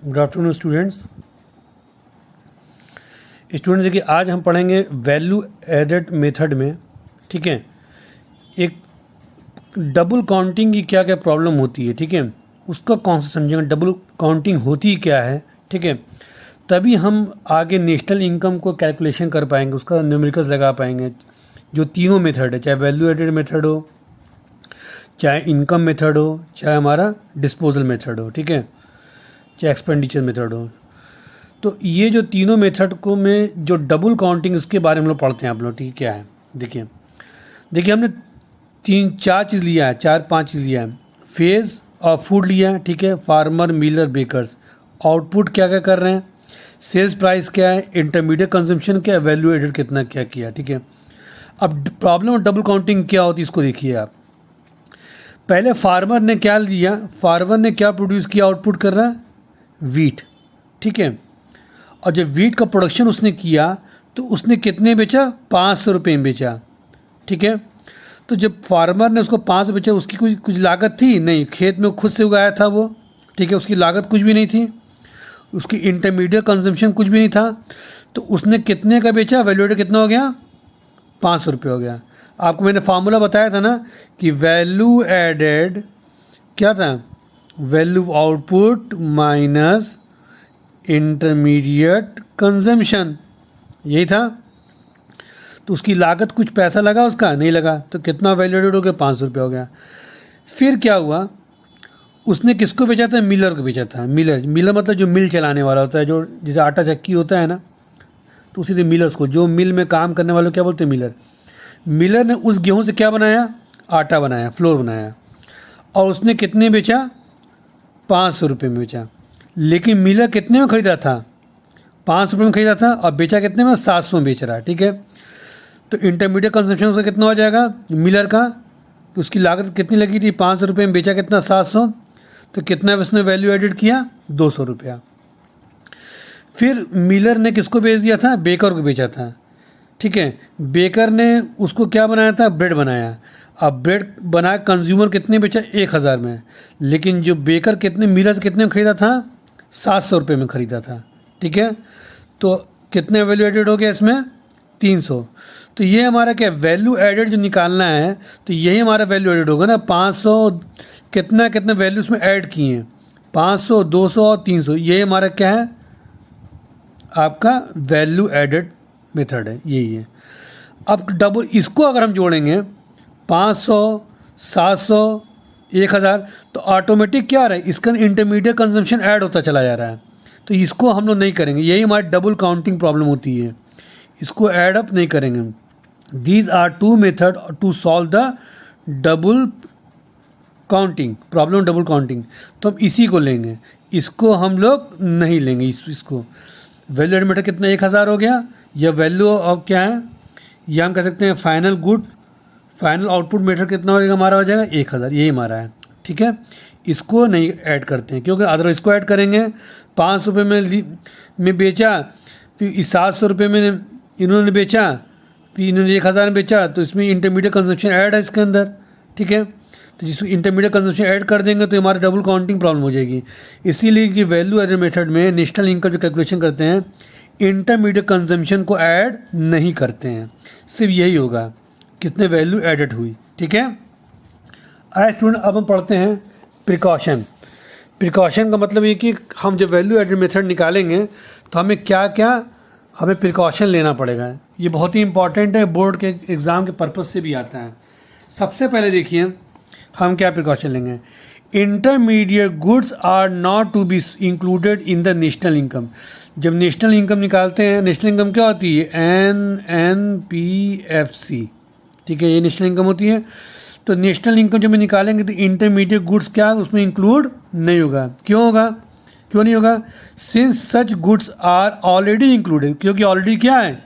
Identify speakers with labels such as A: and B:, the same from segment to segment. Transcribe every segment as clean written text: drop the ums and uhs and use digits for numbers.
A: Good afternoon students. देखिए आज हम पढ़ेंगे वैल्यू एडेड मेथड में, ठीक है, एक डबल काउंटिंग की क्या क्या प्रॉब्लम होती है, ठीक है, उसका कौन सा समझेंगे, डबल काउंटिंग होती क्या है, ठीक है, तभी हम आगे नेशनल इनकम को कैलकुलेशन कर पाएंगे, उसका न्यूमेरिकल्स लगा पाएंगे। जो तीनों मेथड है, चाहे वैल्यू एडेड मेथड हो, चाहे इनकम मेथड हो, चाहे हमारा डिस्पोजल मेथड हो, ठीक है, चाहे एक्सपेंडिचर मेथड हो, तो ये जो तीनों मेथड को में जो डबल काउंटिंग उसके बारे में हम लोग पढ़ते हैं आप लोग, ठीक है, क्या है। देखिए हमने 3-4 चीज़ लिया है, 4-5 चीज़ लिया है। फेज और फूड लिया है, ठीक है, फार्मर, मिलर, बेकर्स। आउटपुट क्या क्या कर रहे हैं, सेल्स प्राइस क्या है, इंटरमीडिएट कंजम्पशन क्या है, वैल्यू एडेड कितना क्या किया, ठीक है। अब प्रॉब्लम डबल काउंटिंग क्या होती है इसको देखिए आप। पहले फार्मर ने क्या लिया, फार्मर ने क्या प्रोड्यूस किया, आउटपुट कर रहा है वीट, ठीक है, और जब वीट का प्रोडक्शन उसने किया तो उसने कितने बेचा, 500 रुपये में बेचा, ठीक है। तो जब फार्मर ने उसको 500 बेचा, उसकी कुछ लागत थी नहीं, खेत में खुद से उगाया था वो, ठीक है, उसकी लागत कुछ भी नहीं थी, उसकी इंटरमीडिएट कंजम्पशन कुछ भी नहीं था, तो उसने कितने का बेचा, वैल्यू एडेड कितना हो गया, 500 रुपये हो गया। आपको मैंने फार्मूला बताया था ना कि वैल्यू एडेड क्या था, value output minus intermediate consumption, यही था। तो उसकी लागत कुछ पैसा लगा, उसका नहीं लगा, तो कितना वैल्यू एडेड हो गया, 500 रुपये हो गया। फिर क्या हुआ, उसने किसको बेचा था, मिलर को बेचा था। मिलर मतलब जो मिल चलाने वाला होता है, जो जैसे आटा चक्की होता है ना, तो उसी से मिलर्स को, जो मिल में काम करने वालों को क्या बोलते हैं, मिलर। मिलर ने उस गेहूँ से क्या बनाया, आटा बनाया, फ्लोर बनाया, और उसने कितने बेचा, 500 रुपये में बेचा। लेकिन मिलर कितने में ख़रीदा था, 500 रुपये में ख़रीदा था, और बेचा कितने में, 700 में बेच रहा है, ठीक है। तो इंटरमीडिएट कंजम्पशन उसका कितना हो जाएगा मिलर का, तो उसकी लागत कितनी लगी थी, 500 रुपये में, बेचा कितना, 700, तो कितना उसने वैल्यू एडेड किया, 200 रुपया। फिर मिलर ने किसको बेच दिया था, बेकर को बेचा था, ठीक है। बेकर ने उसको क्या बनाया था, ब्रेड बनाया। अब ब्रेड बनाया, कंज्यूमर कितने बेचा, 1000 में, लेकिन जो बेकर कितने, मिलर से कितने में ख़रीदा था, 700 रुपये में ख़रीदा था, ठीक है। तो कितने वैल्यू एडेड हो गया इसमें, 300। तो ये हमारा क्या, वैल्यू एडेड जो निकालना है, तो यही हमारा वैल्यू एडेड होगा ना। 500 कितना कितने वैल्यू उसमें ऐड किए हैं, 500, 200 और 300, ये हमारा क्या है, आपका वैल्यू एडेड मेथड है, यही है। अब डबल इसको अगर हम जोड़ेंगे 500, 700, 1000, तो ऑटोमेटिक क्या आ रहा है, इसका इंटरमीडिएट कंजम्पशन ऐड होता चला जा रहा है। तो इसको हम लोग नहीं करेंगे, यही हमारी डबल काउंटिंग प्रॉब्लम होती है, इसको ऐड अप नहीं करेंगे। These are 2 method to solve the double counting problem, double counting. तो हम इसी को लेंगे, इसको हम लोग नहीं लेंगे। इसको वैल्यू एडेड मेथड कितना, 1000 हो गया, या वैल्यू ऑफ क्या है, या हम कह सकते हैं final good, final output method कितना हो जाएगा, हमारा हो जाएगा 1000, यही हमारा है, ठीक है। इसको नहीं ऐड करते हैं, क्योंकि अदर इसको ऐड करेंगे, 500 रुपये में बेचा, फिर 700 रुपये में इन्होंने बेचा, फिर इन्होंने 1000 में बेचा, तो इसमें इंटरमीडिएट कंजम्पशन ऐड है इसके अंदर, ठीक है। तो जिसको इंटरमीडिएट कंजम्पशन ऐड कर देंगे तो हमारी डबल काउंटिंग प्रॉब्लम हो जाएगी। इसीलिए कि वैल्यू एडेड मेथड में नेशनल इनकम जो कैलकुलेशन करते हैं, इंटरमीडिएट कंजम्पशन को ऐड नहीं करते हैं, सिर्फ यही होगा कितने वैल्यू एडेड हुई, ठीक है। स्टूडेंट अब हम पढ़ते हैं प्रिकॉशन। प्रिकॉशन का मतलब ये कि हम जब वैल्यू एडेड मेथड निकालेंगे तो हमें क्या क्या हमें प्रिकॉशन लेना पड़ेगा। ये बहुत ही इंपॉर्टेंट है, बोर्ड के एग्ज़ाम के पर्पज़ से भी आता है। सबसे पहले देखिए हम क्या प्रिकॉशन लेंगे, intermediate goods are not to be included in the national income. जब नेशनल इनकम निकालते हैं, नेशनल इनकम क्या होती है, NNPFC, ठीक है, ये नेशनल इनकम होती है। तो नेशनल इनकम जब हम निकालेंगे तो इंटरमीडिएट गुड्स क्या उसमें इंक्लूड नहीं होगा। क्यों होगा, क्यों नहीं होगा, since such goods are already included, क्योंकि ऑलरेडी क्या है,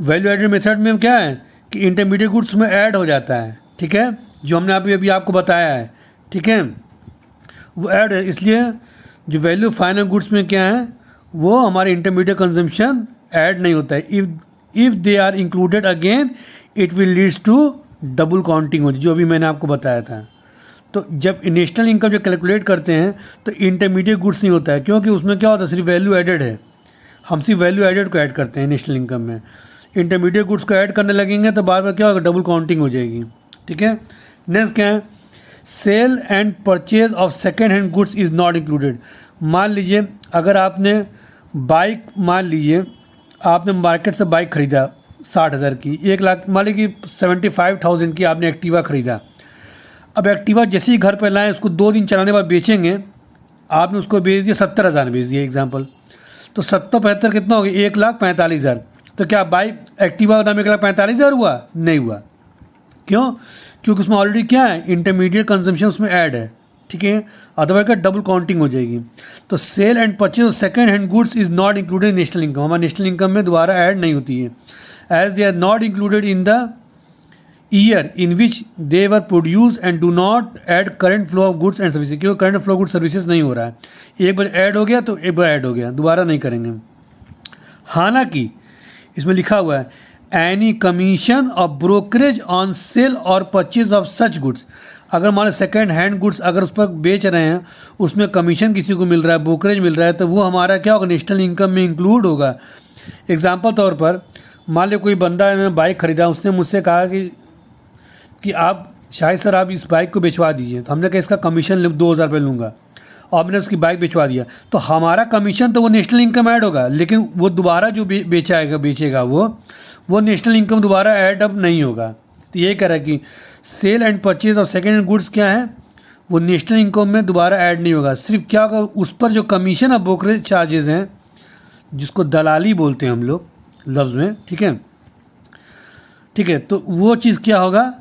A: वैल्यू एडेड मेथड में क्या है कि इंटरमीडिएट गुड्स में ऐड हो जाता है, ठीक है, जो हमने अभी आपको बताया है, ठीक है, वो ऐड है। इसलिए जो वैल्यू फाइनल गुड्स में क्या है, वो हमारे इंटरमीडिएट कंजम्पशन ऐड नहीं होता है। If they are included again it will leads to double counting हो, जो अभी मैंने आपको बताया था। तो जब नेशनल इनकम जब कैलकुलेट करते हैं तो इंटरमीडिएट गुड्स नहीं होता है, क्योंकि उसमें क्या होता है, सिर्फ वैल्यू एडेड है। हम सिर्फ वैल्यू एडेड को ऐड करते हैं नेशनल इनकम में। इंटरमीडिएट गुड्स को ऐड करने लगेंगे तो बार बार क्या होगा, डबल काउंटिंग हो जाएगी। ठीक है, नेक्स्ट क्या है, sale and purchase of second hand goods is not included. मान लीजिए अगर आपने बाइक, मान लीजिए आपने मार्केट से बाइक ख़रीदा 60,000 की, 1 लाख, मान लीजिए 75,000 की आपने एक्टिवा ख़रीदा। अब एक्टिवा जैसे ही घर पर लाएँ, उसको 2 दिन चलाने के बाद बेचेंगे, आपने उसको बेच दिया 70,000 बेच दिया एग्जाम्पल, तो 70-75 कितना हो गया, 1,45,000। तो क्या बाइक एक्टिवा का दाम 1,45,000 हुआ? नहीं हुआ। क्यों? क्योंकि उसमें ऑलरेडी क्या है, इंटरमीडिएट कंजम्पशन उसमें ऐड है। ठीक है, अदरवाइज का डबल काउंटिंग हो जाएगी। तो sale and purchase of second hand goods is not included in national income, हमारे नेशनल इनकम में दोबारा ऐड नहीं होती है, as they are not included in the year in which they were produce and do not add current flow of goods and services. क्योंकि current flow of goods services नहीं हो रहा है, एक बार ऐड हो गया तो एक बार ऐड हो गया, दोबारा नहीं करेंगे। हालांकि इसमें लिखा हुआ है any commission of brokerage on sale और परचेज ऑफ सच गुड्स। अगर मान लो सेकेंड हैंड गुड्स अगर उस पर बेच रहे हैं, उसमें कमीशन किसी को मिल रहा है, ब्रोकरेज मिल रहा है, तो वो हमारा क्या होगा, नेशनल इनकम में इंक्लूड होगा। एग्जाम्पल तौर पर मान लो कोई बंदा ने बाइक ख़रीदा, उसने मुझसे कहा कि आप शायद सर आप इस बाइक को बेचवा दीजिए, तो हमने कहा इसका कमीशन 2,000 रुपये लूँगा, और मैंने उसकी बाइक बेचवा दिया, तो हमारा कमीशन तो वो नेशनल इनकम ऐड होगा, लेकिन वो दोबारा जो बेचेगा वो नेशनल इनकम दोबारा ऐड अप नहीं होगा। तो ये कह रहा है कि sale and purchase of second hand goods क्या है, वो नेशनल इनकम में दोबारा ऐड नहीं होगा। सिर्फ क्या होगा, उस पर जो कमीशन ऑफ ब्रोकरेज चार्जेस हैं, जिसको दलाली बोलते हैं हम लोग लफ्ज़ में, ठीक है, ठीक है, तो वो चीज़ क्या होगा,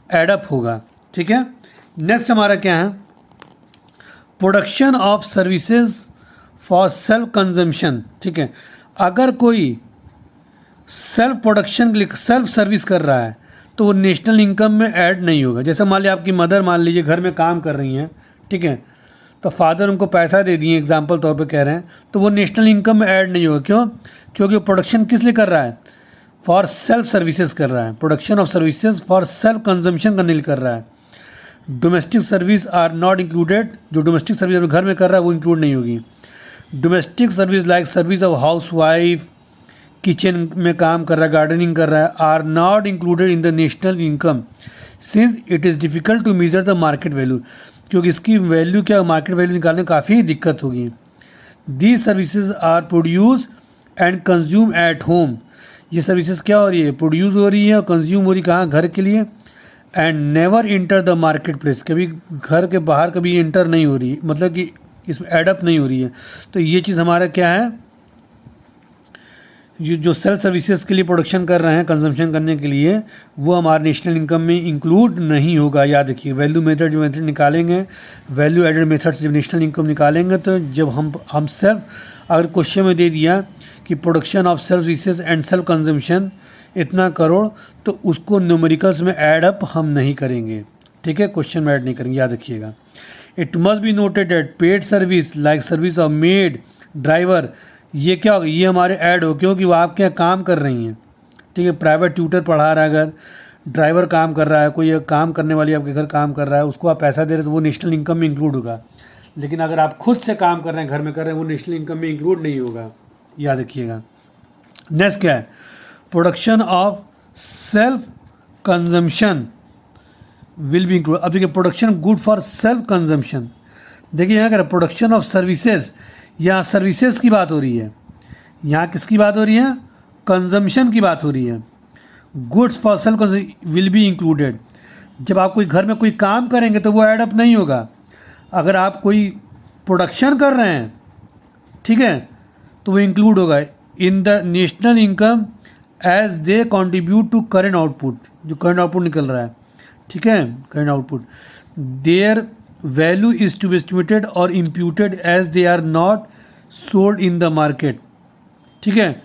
A: एडअप होगा। ठीक है, नेक्स्ट हमारा क्या है, production of services for self consumption. ठीक है, अगर कोई सेल्फ प्रोडक्शन के लिए सेल्फ सर्विस कर रहा है तो वो नेशनल इनकम में ऐड नहीं होगा। जैसे मान लीजिए आपकी मदर मान लीजिए घर में काम कर रही हैं, ठीक है, तो फादर उनको पैसा दे दिए एग्जांपल तौर पे कह रहे हैं, तो वो नेशनल इनकम में ऐड नहीं होगा। क्यों? क्योंकि वो प्रोडक्शन किस लिए कर रहा है, फॉर सेल्फ सर्विसेज कर रहा है, production of services for self consumption करने लिए कर रहा है। Domestic service are not included, जो डोमेस्टिक सर्विस घर में कर रहा है वो इंक्लूड नहीं होगी। Domestic service like service of house wife, kitchen में काम कर रहा है, गार्डनिंग कर रहा है, are not included in the national income since it is difficult to measure the market value, क्योंकि इसकी वैल्यू क्या, मार्केट वैल्यू निकालने में काफ़ी दिक्कत होगी। These services are produce and consume at home, ये सर्विसेज क्या हो रही है, प्रोड्यूस हो रही है और कंज्यूम हो रही कहाँ, घर के लिए, and never enter the market place, कभी घर के बाहर कभी इंटर नहीं हो रही, मतलब कि इसमें एडअप नहीं हो रही है। तो ये चीज़ हमारा क्या है, जो सेल्फ सर्विसेज के लिए प्रोडक्शन कर रहे हैं कंजम्पशन करने के लिए, वो हमारे नेशनल इनकम में इंक्लूड नहीं होगा। याद रखिए, वैल्यू मेथड जो मेथड निकालेंगे, वैल्यू एडेड मेथड से जब नेशनल इनकम निकालेंगे, तो जब हम सेल्फ, अगर क्वेश्चन में दे दिया कि production of self services and self consumption इतना करोड़, तो उसको न्यूमेरिकल्स में ऐड अप हम नहीं करेंगे। ठीक है, क्वेश्चन में ऐड नहीं करेंगे, याद रखिएगा। It must be noted that paid service like service of made, driver, ये क्या होगा, ये हमारे ऐड हो, क्योंकि वो आपके यहाँ काम कर रही हैं। ठीक है, प्राइवेट ट्यूटर पढ़ा रहा है, अगर ड्राइवर काम कर रहा है, कोई काम करने वाली आपके घर काम कर रहा है, उसको आप पैसा दे रहे हैं, तो वो नेशनल इनकम में इंक्लूड होगा। लेकिन अगर आप खुद से काम कर रहे हैं, घर में कर रहे हैं, वो नेशनल इनकम में इंक्लूड नहीं होगा, याद रखिएगा। नेक्स्ट क्या है, production of self consumption will be include. अब देखिए, production good for self consumption, देखिए यहाँ क्या, प्रोडक्शन ऑफ सर्विसेज, यहाँ सर्विसेज की बात हो रही है, यहाँ किसकी बात हो रही है, कंजम्पशन की बात हो रही है। Goods for self will be included, जब आप कोई घर में कोई काम करेंगे तो वो ऐड अप नहीं होगा। अगर आप कोई प्रोडक्शन कर रहे हैं, ठीक है, तो वो इंक्लूड होगा in the national income as they contribute to current output, जो करंट आउटपुट निकल रहा है, ठीक है, current output, their value is to be estimated और imputed as they are not sold in the market. ठीक है,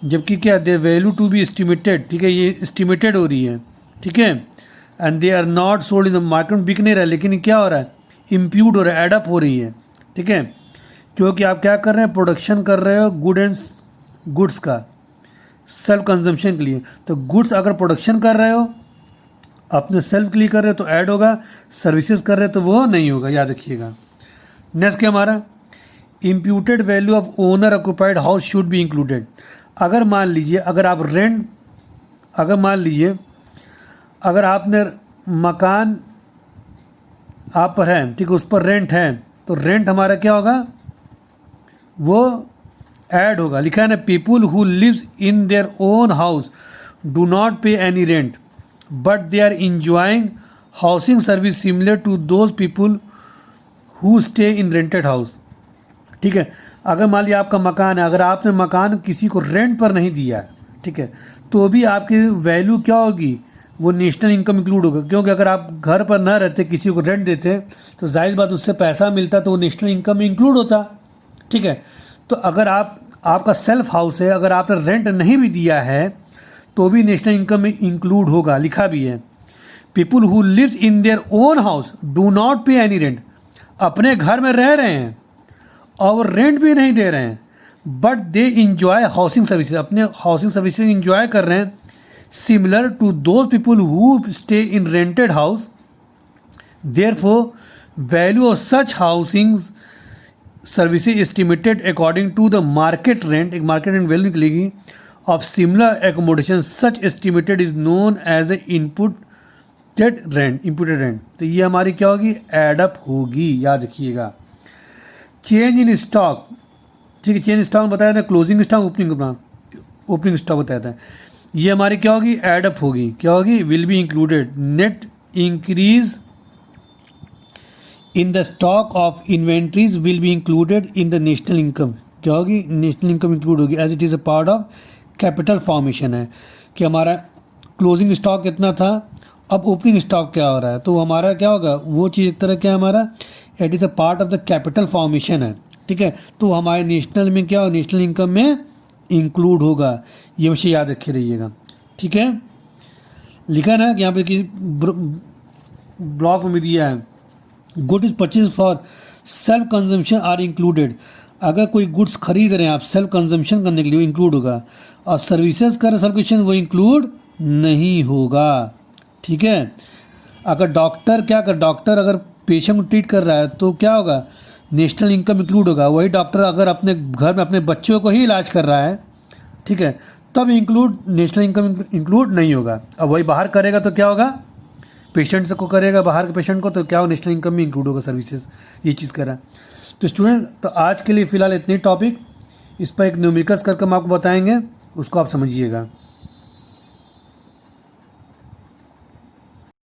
A: जबकि क्या, they value to be estimated, ठीक है, ये एस्टिमेटेड हो रही है, ठीक है, and they are not sold in the market, बिक नहीं रहा है, लेकिन क्या हो रहा है, इम्प्यूट हो रहा है, एडअप हो रही है। ठीक है, क्योंकि आप क्या कर रहे हैं, प्रोडक्शन कर रहे हो गुड्स का सेल्फ कंजम्पशन के लिए। तो गुड्स अगर प्रोडक्शन कर रहे हो, अपने सेल्फ के लिए कर रहे तो ऐड होगा, सर्विसेज कर रहे तो वो नहीं होगा, याद रखिएगा। नेक्स्ट क्या हमारा, imputed value of owner occupied house should be included. अगर मान लीजिए अगर आपने मकान आप पर है, ठीक है, उस पर रेंट है, तो रेंट हमारा क्या होगा, वो ऐड होगा। लिखा है ना, people who lives in their own house do not pay any rent but they are enjoying housing service similar to those people who stay in rented house. ठीक है, अगर मान लिया आपका मकान है, अगर आपने मकान किसी को रेंट पर नहीं दिया है, ठीक है, तो भी आपकी वैल्यू क्या होगी, वो नेशनल इनकम इंक्लूड होगा। क्योंकि अगर आप घर पर ना रहते, किसी को रेंट देते, तो जाहिर बात उससे पैसा मिलता, तो वो नेशनल इनकम में इंक्लूड होता। ठीक है, तो अगर आपका सेल्फ हाउस है, अगर आपने रेंट नहीं भी दिया है तो भी नेशनल इनकम में इंक्लूड होगा। लिखा भी है, people who lives in their own house do not pay any rent. अपने घर में रह रहे हैं और रेंट भी नहीं दे रहे हैं, but they enjoy housing services, अपने हाउसिंग सर्विसेज इंजॉय कर रहे हैं, similar to those people who stay in rented house. Therefore value of such housing services estimated according to the market rent, एक मार्केट रेंट वैल्यू निकलेगी of similar accommodation, such estimated is known as a imputed rent. तो ये हमारी क्या होगी, add up होगी, याद रखिएगा। चेंज इन स्टॉक, ठीक है, चेंज इन स्टॉक बताया था, क्लोजिंग स्टॉक, ओपनिंग स्टॉक बताया था। ये हमारी क्या होगी, एडअप होगी, क्या होगी, will be included. Net increase in the stock of inventories will be included in the national income, क्या होगी, नेशनल इनकम इंक्लूड होगी as it is a part of capital formation है। कि हमारा क्लोजिंग स्टॉक कितना था, अब ओपनिंग स्टॉक क्या हो रहा है, तो हमारा क्या होगा, वो चीज़ एक तरह क्या हमारा it is a part of the capital formation है। ठीक है, तो हमारे नेशनल में क्या हो, नेशनल इनकम में इंक्लूड होगा। ये विषय याद रखे रहिएगा। ठीक है, लिखा ना कि यहाँ पे कि ब्लॉक में दिया है, good is purchase for self consumption are included. अगर कोई गुड्स खरीद रहे हैं आप सेल्फ कंजम्पशन करने के लिए, वो इंक्लूड होगा, और सर्विसेज कर सर्विसेज वो इंक्लूड नहीं होगा। ठीक है, अगर डॉक्टर अगर पेशेंट को ट्रीट कर रहा है तो क्या होगा, नेशनल इनकम इंक्लूड होगा। वही डॉक्टर अगर अपने घर में अपने बच्चों को ही इलाज कर रहा है, ठीक है, तब नेशनल इनकम इंक्लूड नहीं होगा। अब वही बाहर करेगा तो क्या होगा, पेशेंट को करेगा बाहर के पेशेंट को, तो क्या हो, नेशनल इनकम में इंक्लूड होगा सर्विसेज, ये चीज़ करा। तो स्टूडेंट, तो आज के लिए फ़िलहाल इतने टॉपिक, इस पर एक न्यूमेरिकल्स करके हम आपको बताएंगे, उसको आप समझिएगा।